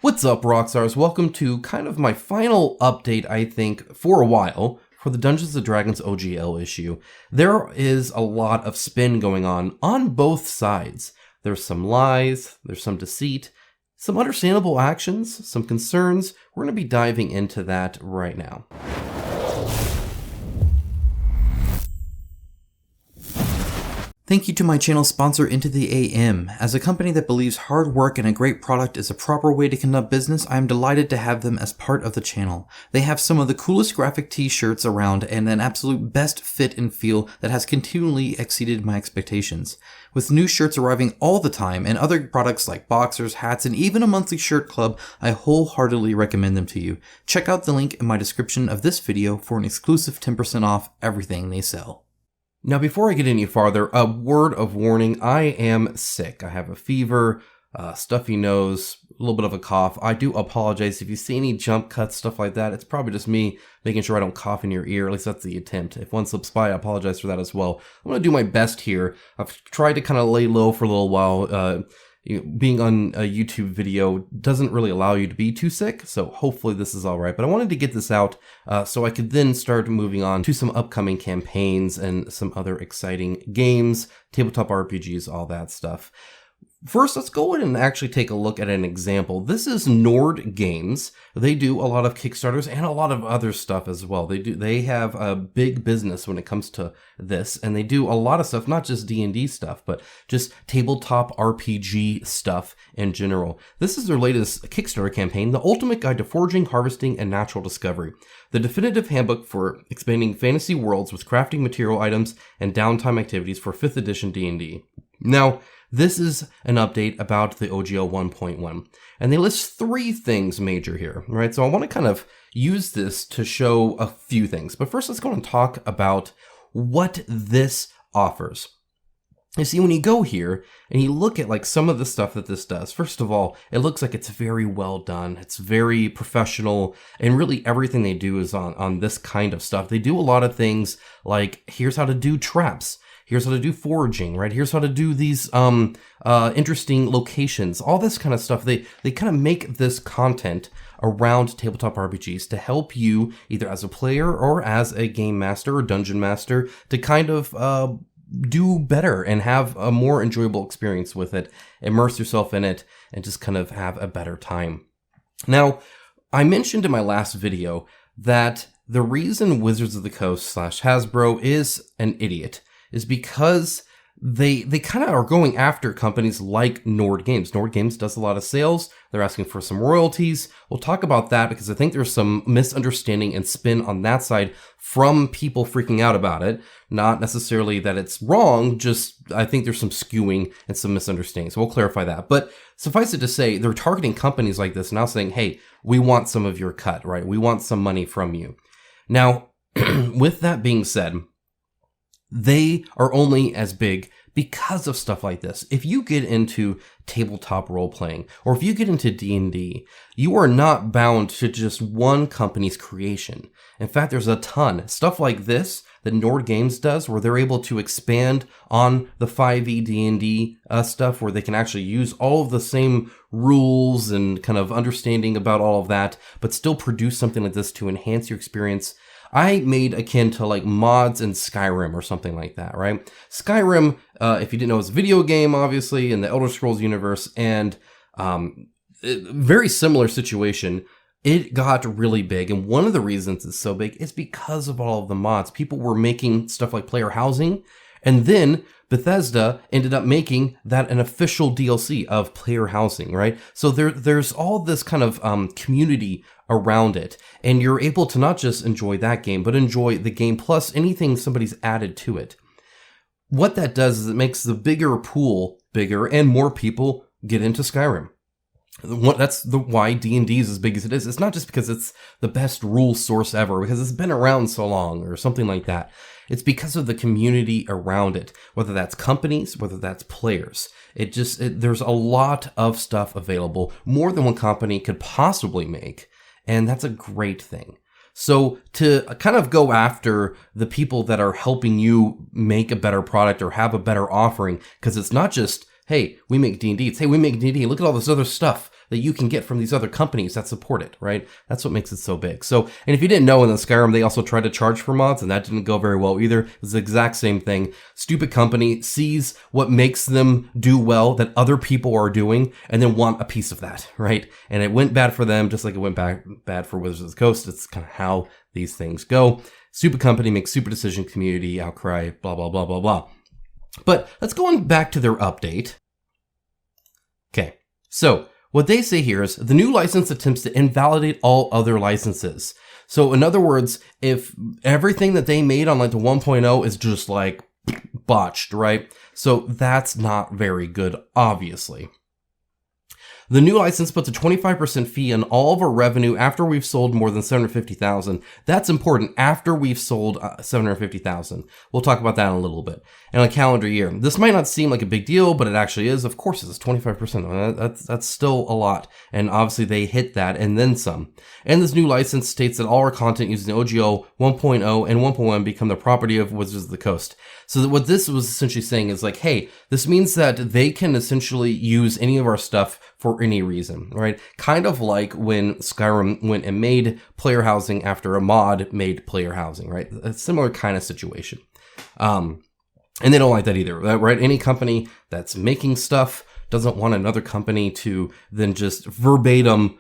What's up, Rockstars? Welcome to kind of my final update, I think, for a while, for the Dungeons & Dragons OGL issue. There is a lot of spin going on both sides. There's some lies, there's some deceit, some understandable actions, some concerns. We're going to be diving into that right now. Thank you to my channel sponsor Into the AM. As a company that believes hard work and a great product is a proper way to conduct business, I am delighted to have them as part of the channel. They have some of the coolest graphic t-shirts around and an absolute best fit and feel that has continually exceeded my expectations. With new shirts arriving all the time and other products like boxers, hats, and even a monthly shirt club, I wholeheartedly recommend them to you. Check out the link in my description of this video for an exclusive 10% off everything they sell. Now, before I get any farther, a word of warning. I am sick. I have a fever, stuffy nose, a little bit of a cough. I do apologize if you see any jump cuts, stuff like that. It's probably just me making sure I don't cough in your ear. At least that's the attempt. If one slips by, I apologize for that as well. I'm going to do my best here. I've tried to kind of lay low for a little while. Being on a YouTube video doesn't really allow you to be too sick, so hopefully this is all right. But I wanted to get this out so I could then start moving on to some upcoming campaigns and some other exciting games, tabletop RPGs, all that stuff. First, let's go ahead and actually take a look at an example. This is Nord Games. They do a lot of Kickstarters and a lot of other stuff as well. They have a big business when it comes to this, and they do a lot of stuff, not just D&D stuff, but just tabletop RPG stuff in general. This is their latest Kickstarter campaign, The Ultimate Guide to Foraging, Harvesting, and Natural Discovery. The definitive handbook for expanding fantasy worlds with crafting material items and downtime activities for 5th edition D&D. Now, this is an update about the OGL 1.1, and they list 3 things major here, right? So I want to kind of use this to show a few things, but first let's go and talk about what this offers. You see, when you go here and you look at like some of the stuff that this does, first of all, it looks like it's very well done. It's very professional, and really everything they do is on this kind of stuff. They do a lot of things like, here's how to do traps. Here's how to do foraging, right? Here's how to do these interesting locations, all this kind of stuff. They kind of make this content around tabletop RPGs to help you either as a player or as a game master or dungeon master to kind of do better and have a more enjoyable experience with it, immerse yourself in it, and just kind of have a better time. Now, I mentioned in my last video that the reason Wizards of the Coast / Hasbro is an idiot is because they kind of are going after companies like Nord Games. Nord Games does a lot of sales. They're asking for some royalties. We'll talk about that because I think there's some misunderstanding and spin on that side from people freaking out about it. Not necessarily that it's wrong, just I think there's some skewing and some misunderstanding. So we'll clarify that. But suffice it to say, they're targeting companies like this now saying, hey, we want some of your cut, right? We want some money from you. Now, with that being said, they are only as big because of stuff like this. If you get into tabletop role-playing, or if you get into D&D, you are not bound to just one company's creation. In fact, there's a ton. Stuff like this that Nord Games does, where they're able to expand on the 5e D&D stuff, where they can actually use all of the same rules and kind of understanding about all of that, but still produce something like this to enhance your experience. I made akin to like mods in Skyrim or something like that, right? Skyrim, if you didn't know, is a video game, obviously, in the Elder Scrolls universe, and very similar situation. It got really big, and one of the reasons it's so big is because of all of the mods. People were making stuff like player housing, and then Bethesda ended up making that an official DLC of player housing, right? So there's all this kind of community around it, and you're able to not just enjoy that game, but enjoy the game plus anything somebody's added to it. What that does is it makes the bigger pool bigger, and more people get into Skyrim. That's why D&D is as big as it is. It's not just because it's the best rule source ever, because it's been around so long or something like that. It's because of the community around it, whether that's companies, whether that's players. There's a lot of stuff available, more than one company could possibly make, and that's a great thing. So to kind of go after the people that are helping you make a better product or have a better offering, because it's not just, hey, we make D&D. It's, hey, we make D&D. Look at all this other stuff that you can get from these other companies that support it, right? That's what makes it so big. So, and if you didn't know, in the Skyrim, they also tried to charge for mods, and that didn't go very well either. It's the exact same thing. Stupid company sees what makes them do well that other people are doing, and then want a piece of that, right? And it went bad for them, just like it went bad for Wizards of the Coast. It's kind of how these things go. Stupid company makes stupid decision, community outcry, blah, blah, blah, blah, blah. But let's go on back to their update. Okay, so what they say here is the new license attempts to invalidate all other licenses. So in other words, if everything that they made on like the 1.0 is just like botched, right? So that's not very good, obviously. The new license puts a 25% fee on all of our revenue after we've sold more than 750,000. That's important, after we've sold 750,000. We'll talk about that in a little bit. And a calendar year. This might not seem like a big deal, but it actually is. Of course, it's 25%. That's still a lot. And obviously they hit that and then some. And this new license states that all our content using OGL 1.0 and 1.1 become the property of Wizards of the Coast. So what this was essentially saying is like, hey, this means that they can essentially use any of our stuff for any reason, right? Kind of like when Skyrim went and made player housing after a mod made player housing, right? A similar kind of situation. And they don't like that either, right? Any company that's making stuff doesn't want another company to then just verbatim,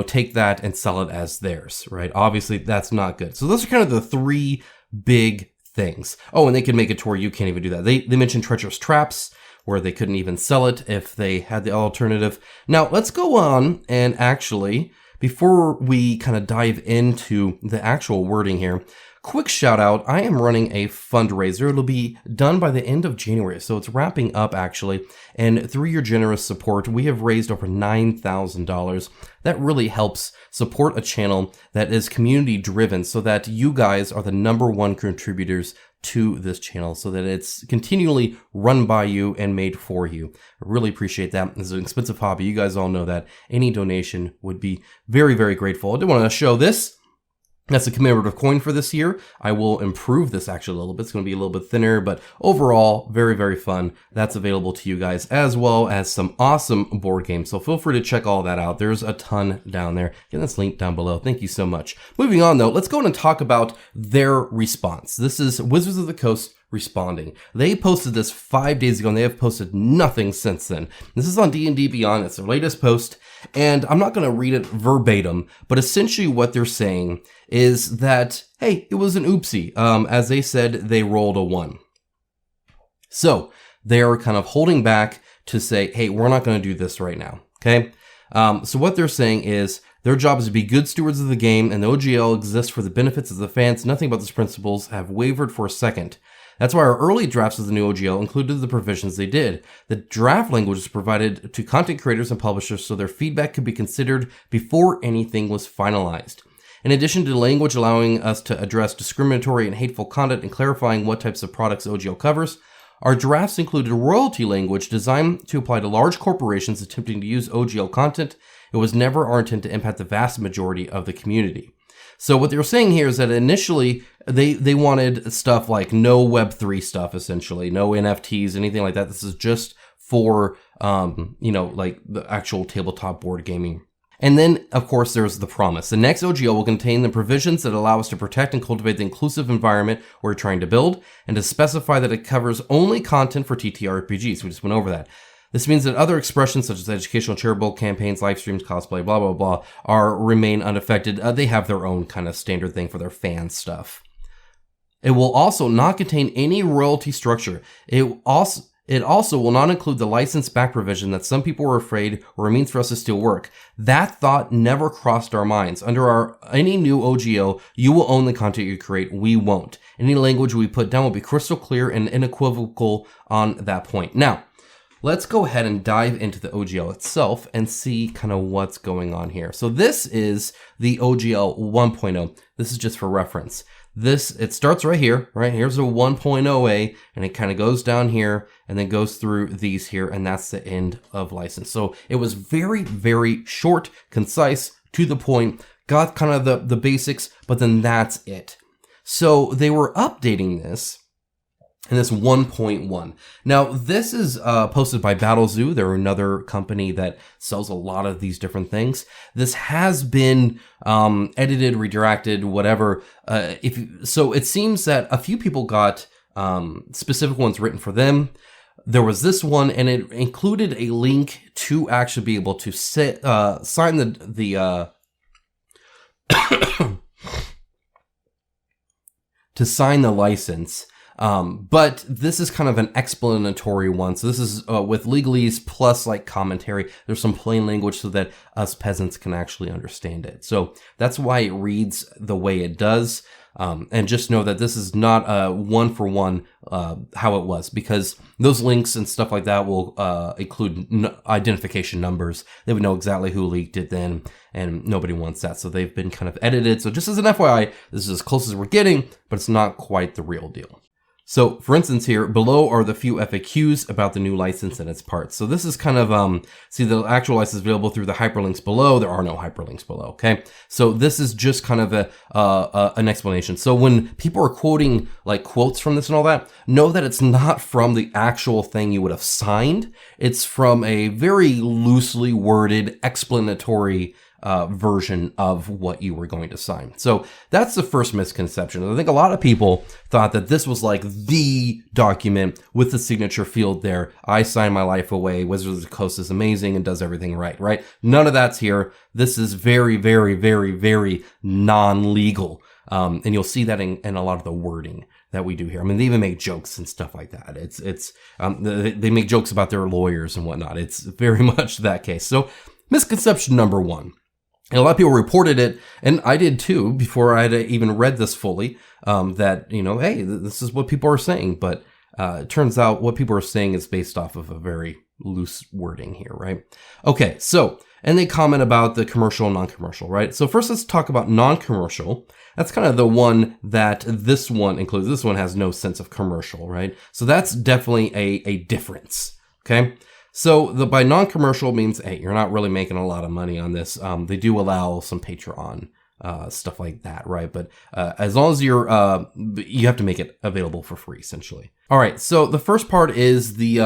take that and sell it as theirs, right? Obviously, that's not good. So those are kind of the three big things. Oh, and they can make it to where you can't even do that. They mentioned treacherous traps, where they couldn't even sell it if they had the alternative. Now, let's go on and actually, before we kind of dive into the actual wording here, quick shout out, I am running a fundraiser. It'll be done by the end of January, so it's wrapping up actually. And through your generous support, we have raised over $9,000. That really helps support a channel that is community driven so that you guys are the #1 contributors to this channel so that it's continually run by you and made for you. I really appreciate that. It's an expensive hobby. You guys all know that. Any donation would be very, very grateful. I did want to show this. That's a commemorative coin for this year. I will improve this actually a little bit. It's going to be a little bit thinner, but overall, very, very fun. That's available to you guys, as well as some awesome board games. So feel free to check all that out. There's a ton down there. Again, that's linked down below. Thank you so much. Moving on though, let's go and talk about their response. This is Wizards of the Coast responding. They posted this 5 days ago and they have posted nothing since then. This is on D&D Beyond. It's their latest post, and I'm not going to read it verbatim, but essentially what they're saying is that, hey, it was an oopsie. As they said, they rolled a 1. So they're kind of holding back to say, hey, we're not going to do this right now. Okay. So what they're saying is their job is to be good stewards of the game, and the OGL exists for the benefits of the fans. Nothing about these principles have wavered for a second. That's why our early drafts of the new OGL included the provisions they did. The draft language was provided to content creators and publishers so their feedback could be considered before anything was finalized. In addition to the language allowing us to address discriminatory and hateful content and clarifying what types of products OGL covers, our drafts included royalty language designed to apply to large corporations attempting to use OGL content. It was never our intent to impact the vast majority of the community. So what they're saying here is that initially they wanted stuff like no Web3 stuff, essentially, no NFTs, anything like that. This is just for, like the actual tabletop board gaming. And then, of course, there's the promise. The next OGL will contain the provisions that allow us to protect and cultivate the inclusive environment we're trying to build, and to specify that it covers only content for TTRPGs. We just went over that. This means that other expressions such as educational, charitable campaigns, live streams, cosplay, blah, blah, blah, remain unaffected. They have their own kind of standard thing for their fan stuff. It will also not contain any royalty structure. It also will not include the license back provision that some people were afraid were a means for us to steal work. That thought never crossed our minds. Under any new OGL, you will own the content you create. We won't. Any language we put down will be crystal clear and unequivocal on that point. Now, let's go ahead and dive into the OGL itself and see kind of what's going on here. So this is the OGL 1.0. This is just for reference. It starts right here, right? Here's a 1.0A, and it kind of goes down here and then goes through these here, and that's the end of license. So it was very, very short, concise, to the point, got kind of the basics, but then that's it. So they were updating this and this 1.1. Now, this is posted by Battlezoo. They're another company that sells a lot of these different things. This has been edited, redirected, whatever. So it seems that a few people got specific ones written for them. There was this one, and it included a link to actually be able to sign the to sign the license. But this is kind of an explanatory one. So this is with legalese plus like commentary. There's some plain language so that us peasants can actually understand it. So that's why it reads the way it does. And just know that this is not a one-for-one how it was, because those links and stuff like that will include identification numbers. They would know exactly who leaked it then, and nobody wants that. So they've been kind of edited. So just as an FYI, this is as close as we're getting, but it's not quite the real deal. So, for instance, here below are the few FAQs about the new license and its parts. So this is kind of, see the actual license available through the hyperlinks below. There are no hyperlinks below, okay? So this is just kind of an explanation. So when people are quoting like quotes from this and all that, know that it's not from the actual thing you would have signed. It's from a very loosely worded explanatory version of what you were going to sign. So that's the first misconception. I think a lot of people thought that this was like the document with the signature field there. I sign my life away. Wizards of the Coast is amazing and does everything right? None of that's here. This is very, very, very, very non-legal. And you'll see that in a lot of the wording that we do here. I mean, they even make jokes and stuff like that. They make jokes about their lawyers and whatnot. It's very much that case. So misconception number one. And a lot of people reported it, and I did too, before I had even read this fully, that, hey, this is what people are saying. But it turns out what people are saying is based off of a very loose wording here, right? Okay, so, and they comment about the commercial and non-commercial, right? So first let's talk about non-commercial. That's kind of the one that this one includes. This one has no sense of commercial, right? So that's definitely a difference, okay? So by non-commercial means, hey, you're not really making a lot of money on this. They do allow some Patreon stuff like that, right? But as long as you have to make it available for free, essentially. All right, so the first part is the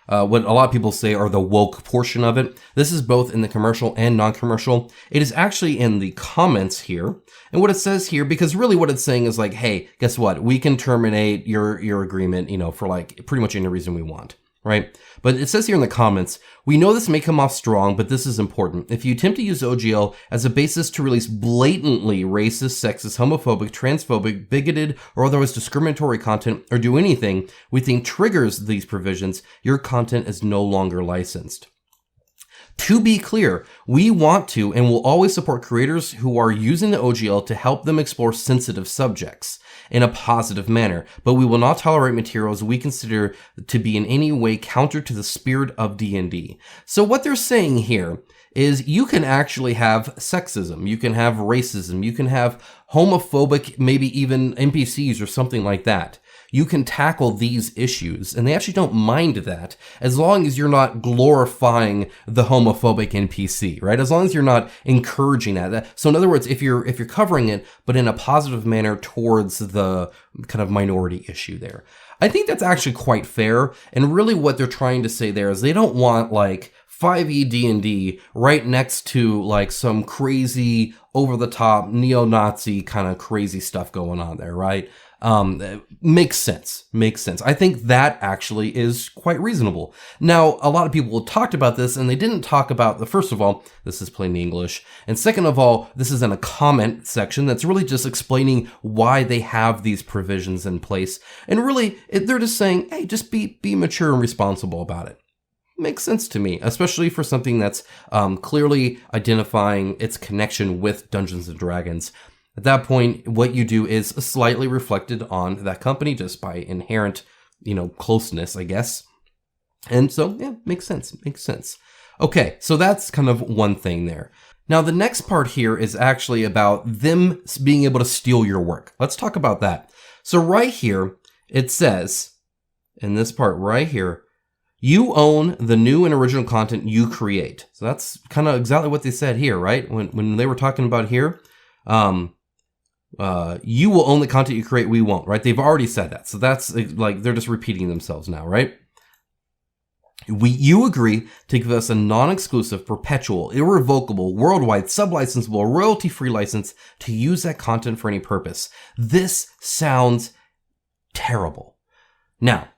what a lot of people say are the woke portion of it. This is both in the commercial and non-commercial. It is actually in the comments here. And what it says here, because really what it's saying is like, hey, guess what? We can terminate your agreement, for like pretty much any reason we want. Right? But it says here in the comments, we know this may come off strong, but this is important. If you attempt to use OGL as a basis to release blatantly racist, sexist, homophobic, transphobic, bigoted, or otherwise discriminatory content, or do anything we think triggers these provisions, your content is no longer licensed. To be clear, we want to and will always support creators who are using the OGL to help them explore sensitive subjects in a positive manner, but we will not tolerate materials we consider to be in any way counter to the spirit of D&D. So what they're saying here is you can actually have sexism, you can have racism, you can have homophobic, maybe even NPCs or something like that. You can tackle these issues, and they actually don't mind that, as long as you're not glorifying the homophobic NPC, right? As long as you're not encouraging that. So in other words, if you're covering it, but in a positive manner towards the kind of minority issue there. I think that's actually quite fair, and really what they're trying to say there is they don't want like 5e D&D right next to like some crazy over-the-top neo-Nazi kind of crazy stuff going on there, right? Makes sense. I think that actually is quite reasonable. Now, a lot of people talked about this and they didn't talk about first of all, this is plain English. And second of all, this is in a comment section that's really just explaining why they have these provisions in place. And really, they're just saying, hey, just be mature and responsible about it. Makes sense to me, especially for something that's clearly identifying its connection with Dungeons and Dragons. At that point, what you do is slightly reflected on that company just by inherent, closeness, I guess. And so, yeah, makes sense. Okay, so that's kind of one thing there. Now, the next part here is actually about them being able to steal your work. Let's talk about that. So right here, it says, in this part right here, you own the new and original content you create. So that's kind of exactly what they said here, right? When they were talking about here, you will own the content you create, we won't, right? They've already said that. So that's like, they're just repeating themselves now, right? You agree to give us a non-exclusive, perpetual, irrevocable, worldwide, sub-licensable, royalty-free license to use that content for any purpose. This sounds terrible. Now,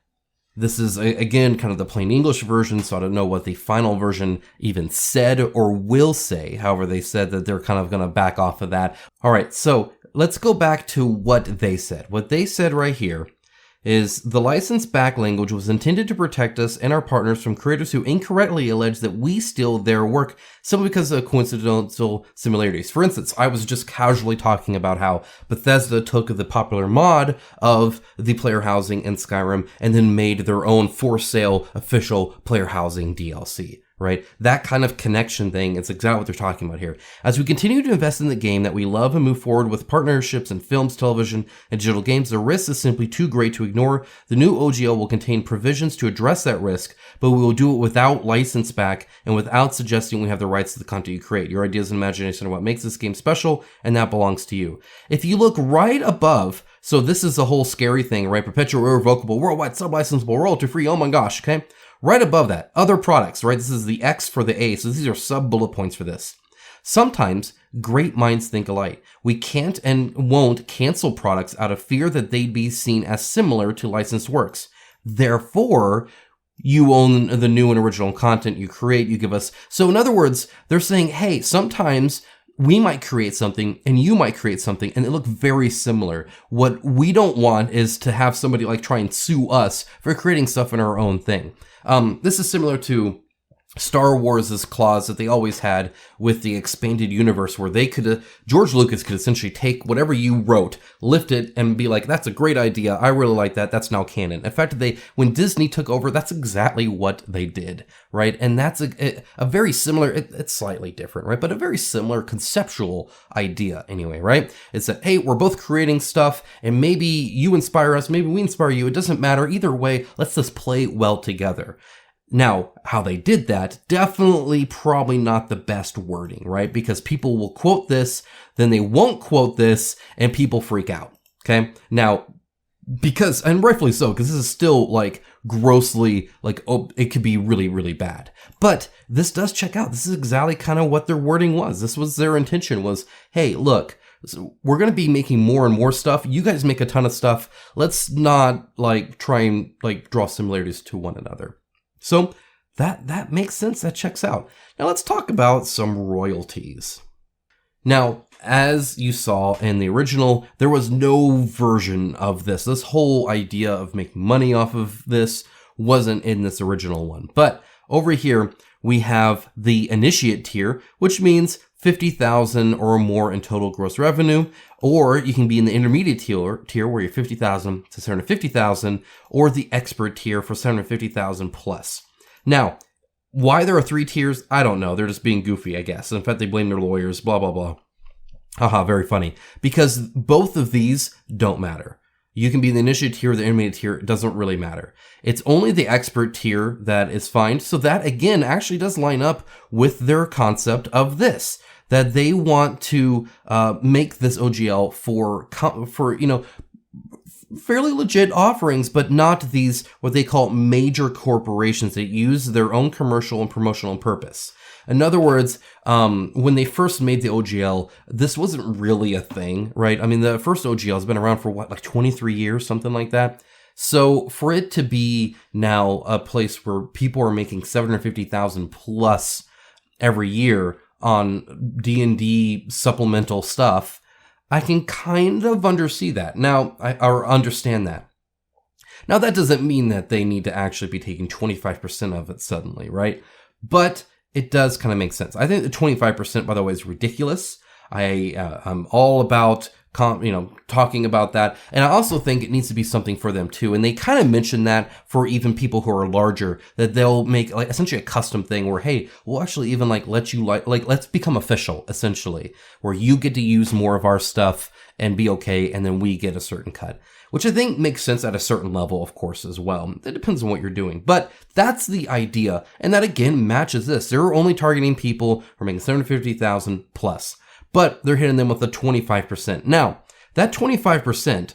this is, again, kind of the plain English version, so I don't know what the final version even said or will say. However, they said that they're kind of going to back off of that. All right, so let's go back to what they said. What they said right here is the license-backed language was intended to protect us and our partners from creators who incorrectly allege that we steal their work simply because of coincidental similarities. For instance, I was just casually talking about how Bethesda took the popular mod of the player housing in Skyrim and then made their own for-sale official player housing DLC. Right? That kind of connection thing is exactly what they're talking about here. As we continue to invest in the game that we love and move forward with partnerships in films, television, and digital games, the risk is simply too great to ignore. The new OGL will contain provisions to address that risk, but we will do it without license back and without suggesting we have the rights to the content you create. Your ideas and imagination are what makes this game special, and that belongs to you. If you look right above, so this is the whole scary thing, right? Perpetual, irrevocable, worldwide, sub-licensable, royalty-free, oh my gosh, okay? Right above that, other products, right? This is the X for the A, so these are sub-bullet points for this. Sometimes, great minds think alike. We can't and won't cancel products out of fear that they'd be seen as similar to licensed works. Therefore, you own the new and original content you create, you give us. So in other words, they're saying, hey, sometimes we might create something and you might create something and it look very similar. What we don't want is to have somebody like try and sue us for creating stuff in our own thing. This is similar to Star Wars' clause that they always had with the expanded universe, where they could, George Lucas could essentially take whatever you wrote, lift it, and be like, that's a great idea, I really like that, that's now canon. In fact, when Disney took over, that's exactly what they did, right? And that's a very similar, it's slightly different, right? But a very similar conceptual idea anyway, right? It's that, hey, we're both creating stuff, and maybe you inspire us, maybe we inspire you, it doesn't matter, either way, let's just play well together. Now, how they did that, definitely probably not the best wording, right? Because people will quote this, then they won't quote this, and people freak out, okay? Now, because, and rightfully so, because this is still like grossly, like, oh, it could be really, really bad. But this does check out. This is exactly kind of what their wording was. This was their intention was, hey, look, so we're going to be making more and more stuff. You guys make a ton of stuff. Let's not like try and like draw similarities to one another. So that makes sense. That checks out. Now let's talk about some royalties. Now, as you saw in the original, there was no version of this. This whole idea of making money off of this wasn't in this original one. But over here, we have the initiate tier, which means 50,000 or more in total gross revenue, or you can be in the intermediate tier where you're 50,000 to 750,000, or the expert tier for 750,000 plus. Now, why there are 3 tiers, I don't know. They're just being goofy, I guess. In fact, they blame their lawyers, blah, blah, blah. Haha, very funny. Because both of these don't matter. You can be in the initiate tier or the intermediate tier, it doesn't really matter. It's only the expert tier that is fine. So that, again, actually does line up with their concept of this. That they want to make this OGL for you know, fairly legit offerings, but not these, what they call major corporations that use their own commercial and promotional purpose. In other words, when they first made the OGL, this wasn't really a thing, right? I mean, the first OGL has been around for what, like 23 years, something like that. So for it to be now a place where people are making 750,000 plus every year on D&D supplemental stuff, I can kind of undersee that. Now, or understand that. Now, that doesn't mean that they need to actually be taking 25% of it suddenly, right? But it does kind of make sense. I think the 25%, by the way, is ridiculous. I'm all about talking about that. And I also think it needs to be something for them too. And they kind of mention that for even people who are larger, that they'll make like essentially a custom thing where, hey, we'll actually even like let you like let's become official essentially, where you get to use more of our stuff and be okay. And then we get a certain cut, which I think makes sense at a certain level, of course, as well. It depends on what you're doing, but that's the idea. And that again matches this. They're only targeting people who are making 750,000 plus. But they're hitting them with a 25%. Now, that 25%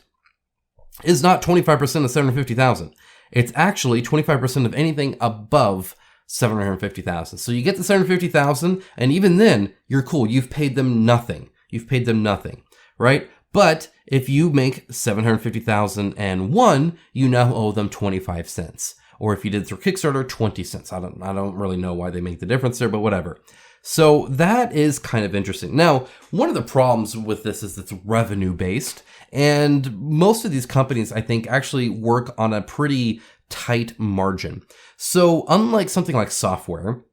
is not 25% of 750,000. It's actually 25% of anything above 750,000. So you get the 750,000, and even then, you're cool. You've paid them nothing. Right? But if you make 750,001, you now owe them 25 cents. Or if you did through Kickstarter, 20 cents. I don't really know why they make the difference there, but whatever. So that is kind of interesting. Now, one of the problems with this is it's revenue based, and most of these companies, I think, actually work on a pretty tight margin. So unlike something like software,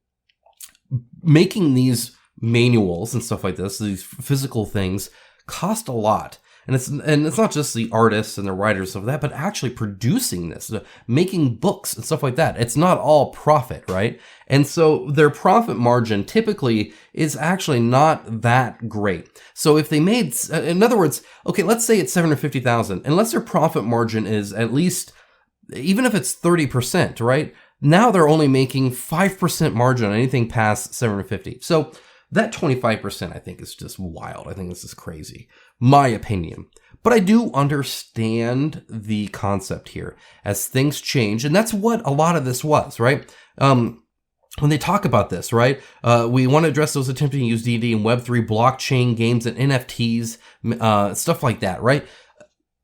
making these manuals and stuff like this, these physical things, cost a lot. And it's not just the artists and the writers of that, but actually producing this, making books and stuff like that. It's not all profit, right? And so their profit margin typically is actually not that great. So if they made, in other words, okay, let's say it's 750,000, unless their profit margin is at least, even if it's 30%, right? Now they're only making 5% margin on anything past 750. So that 25%, I think, is just wild. I think this is crazy. My opinion. But I do understand the concept here as things change. And that's what a lot of this was, right? When they talk about this, right? We want to address those attempting to use D&D and Web3 blockchain games and NFTs, stuff like that, right?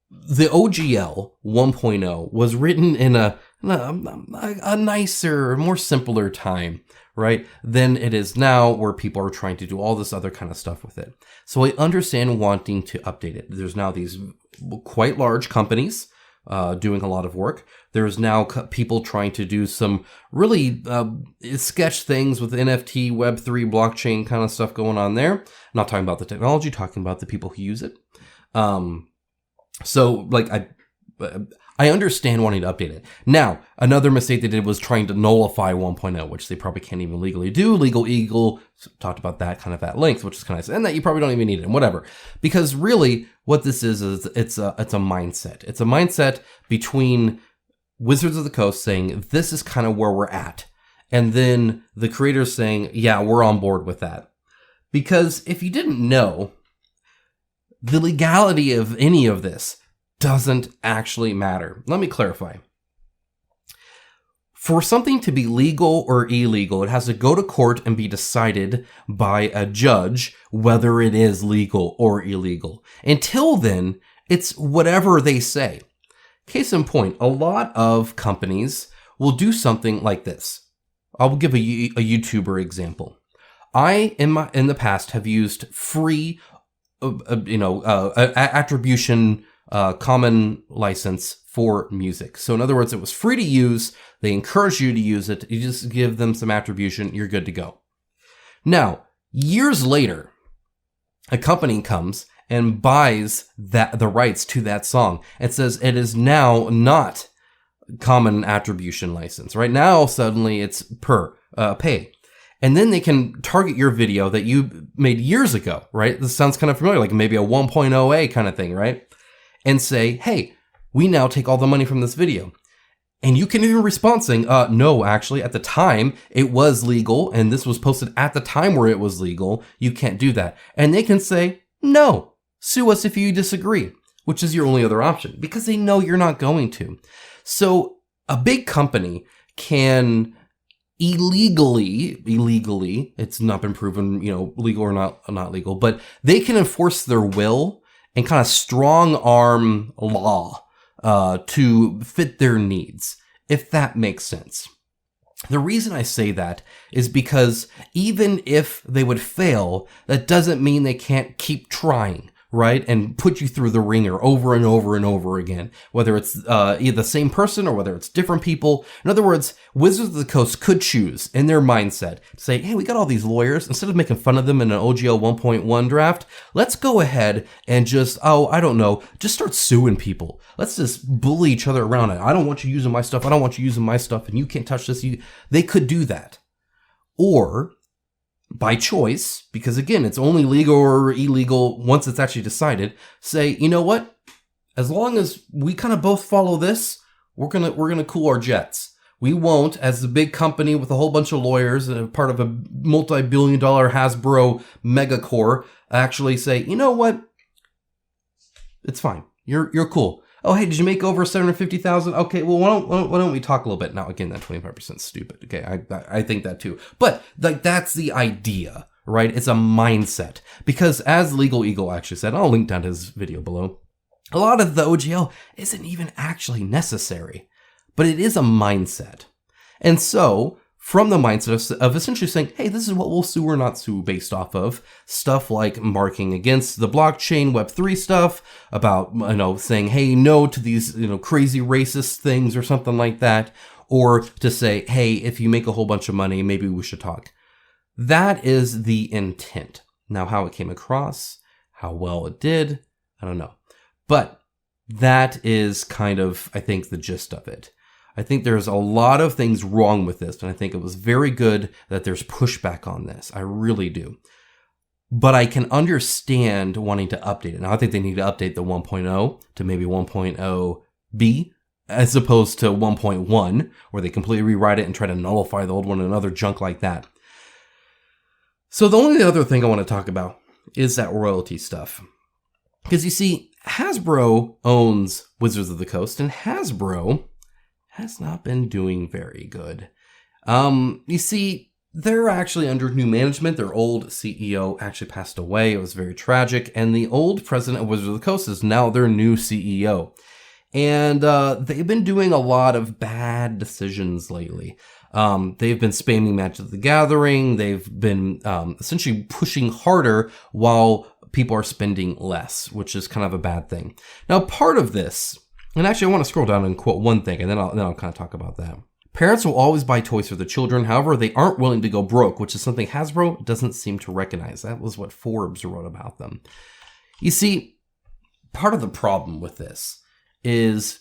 The OGL 1.0 was written in a nicer, more simpler time, right, than it is now, where people are trying to do all this other kind of stuff with it. So I understand wanting to update it. There's now these quite large companies doing a lot of work. There's now people trying to do some really sketch things with NFT, Web3, blockchain kind of stuff going on there. I'm not talking about the technology, talking about the people who use it. So like I understand wanting to update it. Now, another mistake they did was trying to nullify 1.0, which they probably can't even legally do. Legal Eagle talked about that kind of at length, which is kind of nice, and that you probably don't even need it, and whatever. Because really, what this is it's a mindset. It's a mindset between Wizards of the Coast saying, this is kind of where we're at. And then the creators saying, yeah, we're on board with that. Because if you didn't know, the legality of any of this doesn't actually matter. Let me clarify. For something to be legal or illegal, it has to go to court and be decided by a judge whether it is legal or illegal. Until then, it's whatever they say. Case in point, a lot of companies will do something like this. I'll give a YouTuber example. I, in the past, have used free, attribution common license for music. So in other words, it was free to use. They encourage you to use it. You just give them some attribution. You're good to go. Now, years later, a company comes and buys the rights to that song and says it is now not common attribution license. Right now, suddenly it's pay. And then they can target your video that you made years ago, right? This sounds kind of familiar, like maybe a 1.0A kind of thing, right? And say, hey, we now take all the money from this video. And you can even respond saying, no, actually, at the time, it was legal, and this was posted at the time where it was legal. You can't do that. And they can say, no, sue us if you disagree, which is your only other option, because they know you're not going to. So a big company can illegally, it's not been proven, legal or not legal, but they can enforce their will and kind of strong arm law to fit their needs, if that makes sense. The reason I say that is because even if they would fail, that doesn't mean they can't keep trying, right? And put you through the ringer over and over and over again, whether it's either the same person or whether it's different people. In other words, Wizards of the Coast could choose in their mindset to say, hey, we got all these lawyers. Instead of making fun of them in an OGL 1.1 draft, let's go ahead and just start suing people. Let's just bully each other around it. I don't want you using my stuff. I don't want you using my stuff, and you can't touch this. They could do that. Or by choice, because again, it's only legal or illegal once it's actually decided, say, you know what? As long as we kind of both follow this, we're gonna cool our jets. We won't, as the big company with a whole bunch of lawyers and part of a multi-billion-dollar Hasbro megacore, actually say, you know what? It's fine. You're cool. Oh, hey, did you make over 750,000? Okay, well, why don't we talk a little bit? Now, again, that 25% is stupid. Okay, I think that too. But like that's the idea, right? It's a mindset. Because as Legal Eagle actually said, I'll link down to his video below, a lot of the OGL isn't even actually necessary, but it is a mindset. And so, from the mindset of essentially saying, hey, this is what we'll sue or not sue based off of stuff like marking against the blockchain, Web3 stuff, about, saying, hey, no to these, crazy racist things or something like that, or to say, hey, if you make a whole bunch of money, maybe we should talk. That is the intent. Now, how it came across, how well it did, I don't know. But that is kind of, I think, the gist of it. I think there's a lot of things wrong with this, and I think it was very good that there's pushback on this. I really do. But I can understand wanting to update it. Now, I think they need to update the 1.0 to maybe 1.0b, as opposed to 1.1, where they completely rewrite it and try to nullify the old one and other junk like that. So the only other thing I want to talk about is that royalty stuff. Because you see, Hasbro owns Wizards of the Coast, and Hasbro has not been doing very good. You see, they're actually under new management. Their old CEO actually passed away. It was very tragic. And the old president of Wizards of the Coast is now their new CEO. And they've been doing a lot of bad decisions lately. They've been spamming Magic the Gathering. They've been essentially pushing harder while people are spending less, which is kind of a bad thing. Now, part of this, and actually I want to scroll down and quote one thing, and then I'll kind of talk about that. Parents will always buy toys for the children. However, they aren't willing to go broke, which is something Hasbro doesn't seem to recognize. That was what Forbes wrote about them. You see, part of the problem with this is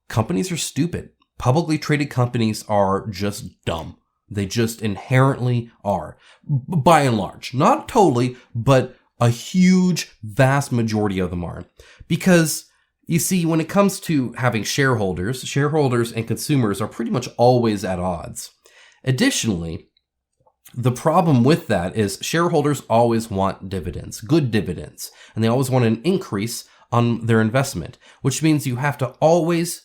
companies are stupid. Publicly traded companies are just dumb. They just inherently are, by and large. Not totally, but a huge, vast majority of them are. Because, you see, when it comes to having shareholders and consumers are pretty much always at odds. Additionally, the problem with that is shareholders always want dividends, good dividends, and they always want an increase on their investment, which means you have to always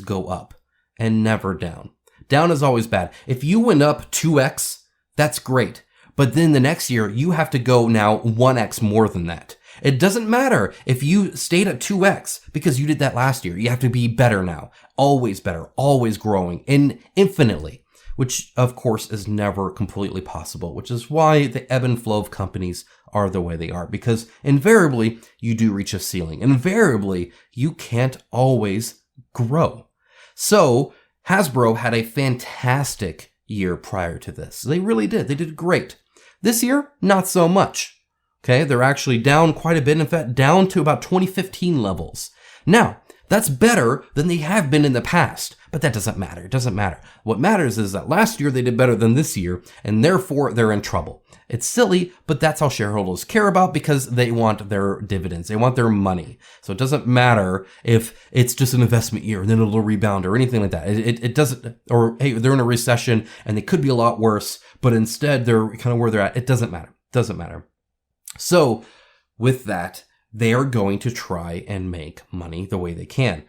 go up and never down. Down is always bad. If you went up 2x, that's great. But then the next year, you have to go now 1x more than that. It doesn't matter if you stayed at 2x because you did that last year. You have to be better now. Always better, always growing, and infinitely, which of course is never completely possible, which is why the ebb and flow of companies are the way they are, because invariably you do reach a ceiling. Invariably, you can't always grow. So Hasbro had a fantastic year prior to this. They really did. They did great. This year, not so much. Okay, they're actually down quite a bit. In fact, down to about 2015 levels. Now, that's better than they have been in the past, but that doesn't matter. It doesn't matter. What matters is that last year they did better than this year, and therefore they're in trouble. It's silly, but that's all shareholders care about because they want their dividends. They want their money. So it doesn't matter if it's just an investment year and then it'll rebound or anything like that. It doesn't, or hey, they're in a recession and they could be a lot worse, but instead they're kind of where they're at. It doesn't matter. It doesn't matter. So with that, they are going to try and make money the way they can.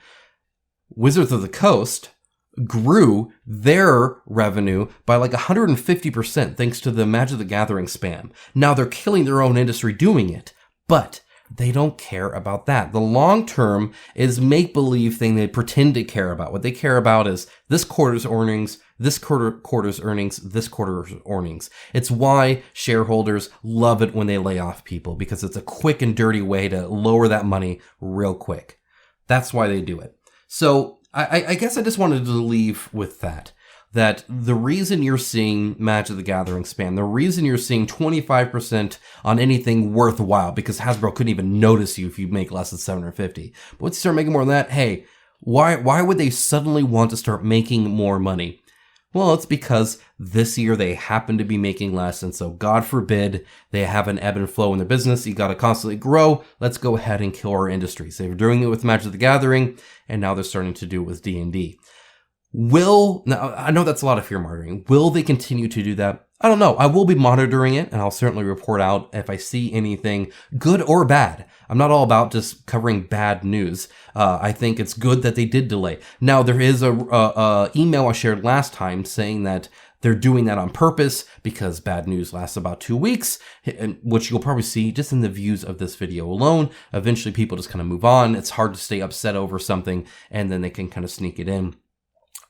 Wizards of the Coast grew their revenue by like 150% thanks to the Magic the Gathering spam. Now they're killing their own industry doing it, but they don't care about that. The long term is make-believe thing they pretend to care about. What they care about is this quarter's earnings, this quarter's earnings, this quarter's earnings. It's why shareholders love it when they lay off people, because it's a quick and dirty way to lower that money real quick. That's why they do it. So I guess I just wanted to leave with that the reason you're seeing Magic the Gathering spam, the reason you're seeing 25% on anything worthwhile, because Hasbro couldn't even notice you if you make less than 750. But once you start making more than that, hey, why would they suddenly want to start making more money? Well, it's because this year they happen to be making less, and so God forbid they have an ebb and flow in their business. You got to constantly grow. Let's go ahead and kill our industries. They were doing it with Magic the Gathering, and now they're starting to do it with D&D. Now, I know that's a lot of fear-mongering. Will they continue to do that? I don't know. I will be monitoring it, and I'll certainly report out if I see anything good or bad. I'm not all about just covering bad news. I think it's good that they did delay. Now, there is a email I shared last time saying that they're doing that on purpose because bad news lasts about 2 weeks, which you'll probably see just in the views of this video alone. Eventually, people just kind of move on. It's hard to stay upset over something, and then they can kind of sneak it in.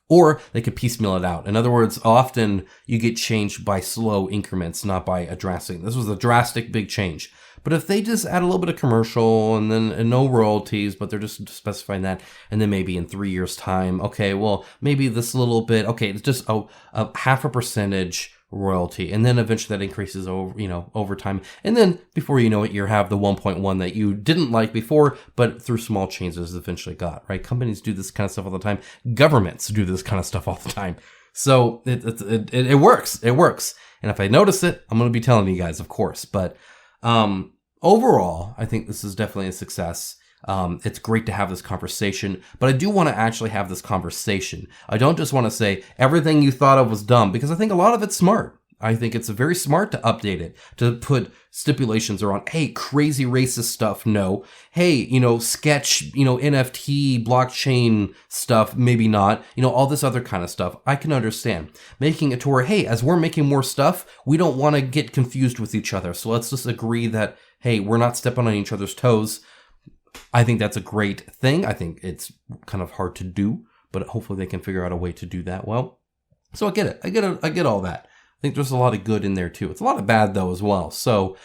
Or they could piecemeal it out. In other words, often you get changed by slow increments, not by a drastic. This was a drastic big change. But if they just add a little bit of commercial and no royalties, but they're just specifying that, and then maybe in 3 years' time, okay, well, maybe this little bit, okay, it's just a 0.5% royalty, and then eventually that increases over time, and then before you know it, you have the 1.1 that you didn't like before, but through small changes eventually got right. Companies do this kind of stuff all the time. Governments do this kind of stuff all the time. So it works. It works. And if I notice it, I'm going to be telling you guys, of course. But overall, I think this is definitely a success. It's great to have this conversation, but I do want to actually have this conversation. I don't just want to say everything you thought of was dumb, because I think a lot of it's smart. I think it's very smart to update it, to put stipulations around, hey, crazy racist stuff, no. Hey, sketch, NFT, blockchain stuff, maybe not. All this other kind of stuff, I can understand. Making it to where, hey, as we're making more stuff, we don't want to get confused with each other. So let's just agree that, hey, we're not stepping on each other's toes. I think that's a great thing. I think it's kind of hard to do, but hopefully they can figure out a way to do that well. So I get it. I get all that. I think there's a lot of good in there too. It's a lot of bad though as well. So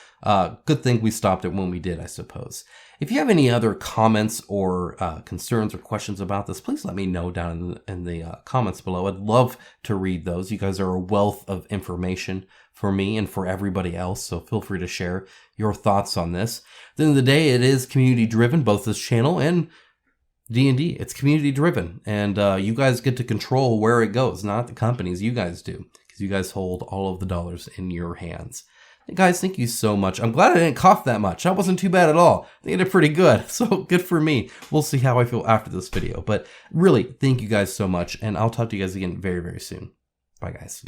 good thing we stopped it when we did, I suppose. If you have any other comments or concerns or questions about this, please let me know down in the comments below. I'd love to read those. You guys are a wealth of information for me and for everybody else, so feel free to share your thoughts on this. At the end of the day, it is community driven, both this channel and D&D. It's community driven, and you guys get to control where it goes, not the companies. You guys do, because you guys hold all of the dollars in your hands. Guys, thank you so much. I'm glad I didn't cough that much. That wasn't too bad at all. I think I did pretty good. So good for me. We'll see how I feel after this video. But really, thank you guys so much. And I'll talk to you guys again very, very soon. Bye, guys.